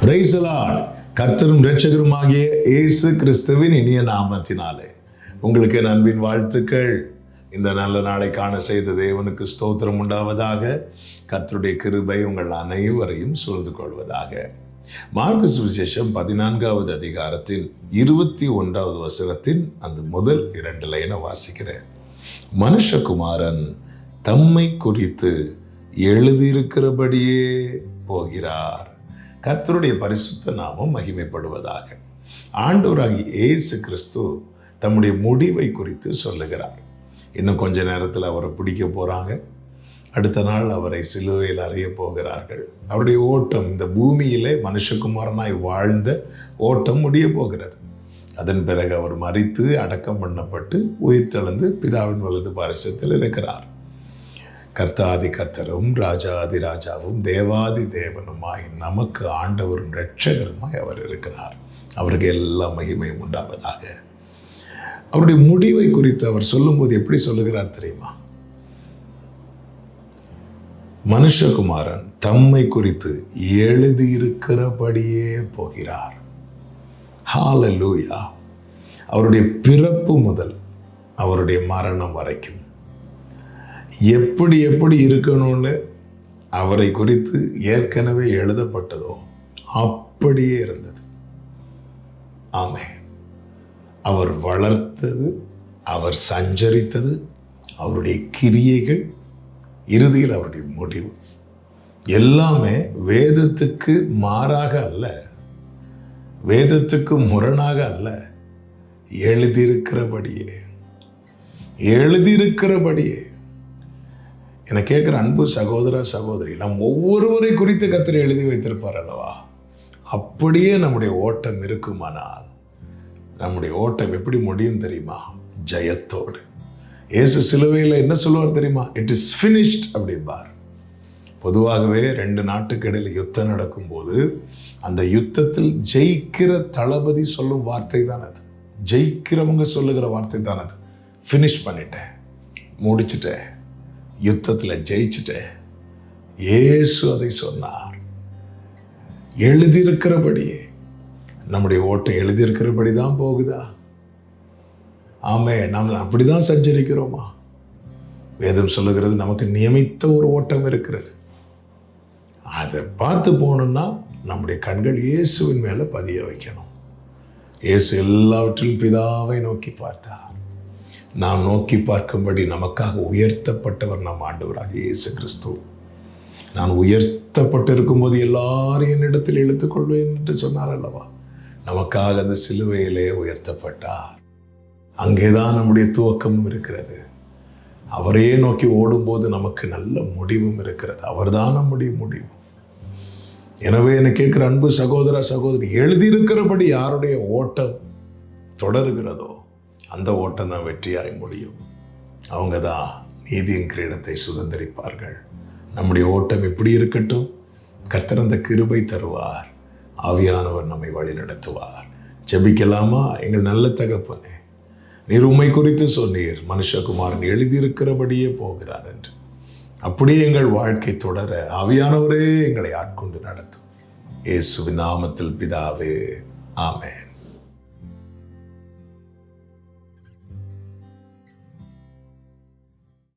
Praise the Lord. கர்த்தரும் இரட்சகருமாகிய இயேசு கிறிஸ்துவின் இனிய நாமத்தினாலே உங்களுக்கு என் அன்பின் வாழ்த்துக்கள். இந்த நல்ல நாளை காண செய்த தேவனுக்கு ஸ்தோத்திரம் உண்டாவதாக. கர்த்தருடைய கிருபை உங்கள் அனைவரையும் சூழ்ந்து கொள்வதாக. மார்க்கு சுவிசேஷம் 14வது அதிகாரத்தின் 21வது வசனத்தின் அந்த முதல் 2 லைனை வாசிக்கிறேன். மனுஷகுமாரன் தம்மை குறித்து எழுதியிருக்கிறபடியே போகிறார். கர்த்தருடைய பரிசுத்த நாமம் மகிமைப்படுவதாக. ஆண்டவராகிய இயேசு கிறிஸ்து தம்முடைய முடிவை குறித்து சொல்லுகிறார். இன்னும் கொஞ்ச நேரத்தில் அவரை பிடிக்க போகிறாங்க. அடுத்த நாள் அவரை சிலுவையில் அறைய போகிறார்கள். அவருடைய ஓட்டம், இந்த பூமியிலே மனுஷகுமாரனாய் வாழ்ந்த ஓட்டம் முடிய போகிறது. அதன் பிறகு அவர் மரித்து அடக்கம் பண்ணப்பட்டு உயிர்த்தெழுந்து பிதாவின் வலது பாரிசத்தில் இருக்கிறார். கர்த்தாதி கர்த்தரும் ராஜாதி ராஜாவும் தேவாதி தேவனுமாய் நமக்கு ஆண்டவரும் இரட்சகருமாய் அவர் இருக்கிறார். அவருக்கு எல்லா மகிமையும் உண்டாவதாக. அவருடைய முடிவை குறித்து அவர் சொல்லும்போது எப்படி சொல்லுகிறார் தெரியுமா? மனுஷகுமாரன் தம்மை குறித்து எழுதியிருக்கிறபடியே போகிறார். ஹல்லேலூயா. அவருடைய பிறப்பு முதல் அவருடைய மரணம் வரைக்கும் எப்படி எப்படி இருக்கணும்னு அவரை குறித்து ஏற்கனவே எழுதப்பட்டதோ அப்படியே இருந்தது. ஆமென். அவர் வளர்த்தது, அவர் சஞ்சரித்தது, அவருடைய கிரியைகள், இறுதியில் அவருடைய முடிவு எல்லாமே வேதத்துக்கு மாறாக அல்ல, வேதத்துக்கு முரணாக அல்ல, எழுதியிருக்கிறபடியே. என்னை கேட்குற அன்பு சகோதர சகோதரி, நம் ஒவ்வொருவரை குறித்து கர்த்தர் எழுதி வைத்திருப்பார் அல்லவா? அப்படியே நம்முடைய ஓட்டம் இருக்குமானால் நம்முடைய ஓட்டம் எப்படி முடியும் தெரியுமா? ஜெயத்தோடு. இயேசு சிலுவையில் என்ன சொல்லுவார் தெரியுமா? இட் இஸ் ஃபினிஷ்ட் அப்படிம்பார். பொதுவாகவே 2 நாட்டுக்கு இடையில் யுத்தம் நடக்கும்போது அந்த யுத்தத்தில் ஜெயிக்கிற தளபதி சொல்லும் வார்த்தை தான் அது. ஜெயிக்கிறவங்க சொல்லுகிற வார்த்தை தான் அது. ஃபினிஷ் பண்ணிட்டேன், முடிச்சிட்டேன், யுத்தத்தில் ஜெயிச்சிட்டேன். இயேசு அதை சொன்னார். எழுதியிருக்கிறபடியே. நம்முடைய ஓட்டம் எழுதியிருக்கிறபடி தான் போகுதா? ஆமே, நாம் அப்படிதான் சஞ்சரிக்கிறோமா? வேதம் சொல்லுகிறது நமக்கு நியமித்த ஒரு ஓட்டம் இருக்கிறது. அதை பார்த்து போகணும்னா நம்முடைய கண்கள் இயேசுவின் மேலே பதிய வைக்கணும். இயேசு எல்லாவற்றிலும் பிதாவை நோக்கி பார்த்தார். நாம் நோக்கி பார்க்கும்படி நமக்காக உயர்த்தப்பட்டவர் நம் ஆண்டவராகிய இயேசு கிறிஸ்து. நான் உயர்த்தப்பட்டிருக்கும் போது எல்லாரும் என்னிடத்தில் இழுத்துக்கொள்வேன் என்று சொன்னார் அல்லவா? நமக்காக அந்த சிலுவையிலே உயர்த்தப்பட்டார். அங்கேதான் நம்முடைய துவக்கமும் இருக்கிறது. அவரையே நோக்கி ஓடும்போது நமக்கு நல்ல முடிவும் இருக்கிறது. அவர்தான் நம்முடைய முடிவு. எனவே என்னை கேட்கிற அன்பு சகோதர சகோதரி, எழுதியிருக்கிறபடி யாருடைய ஓட்டம் தொடருகிறதோ அந்த ஓட்டம் தான் வெற்றியாய் முடியும். அவங்க தான் நீதியின் கிரீடத்தை சுதந்திரிப்பார்கள். நம்முடைய ஓட்டம் எப்படி இருக்கட்டும். கர்த்தர் அந்த கிருபை தருவார். ஆவியானவர் நம்மை வழி நடத்துவார். ஜெபிக்கலாமா? எங்கள் நல்ல தகப்பனே, நீர் உம்மை குறித்து சொன்னீர், மனுஷகுமாரன் எழுதியிருக்கிறபடியே போகிறார் என்று. அப்படியே எங்கள் வாழ்க்கை தொடர ஆவியானவரே எங்களை ஆட்கொண்டு நடத்தும். இயேசுவின் நாமத்தில் பிதாவே, ஆமென்.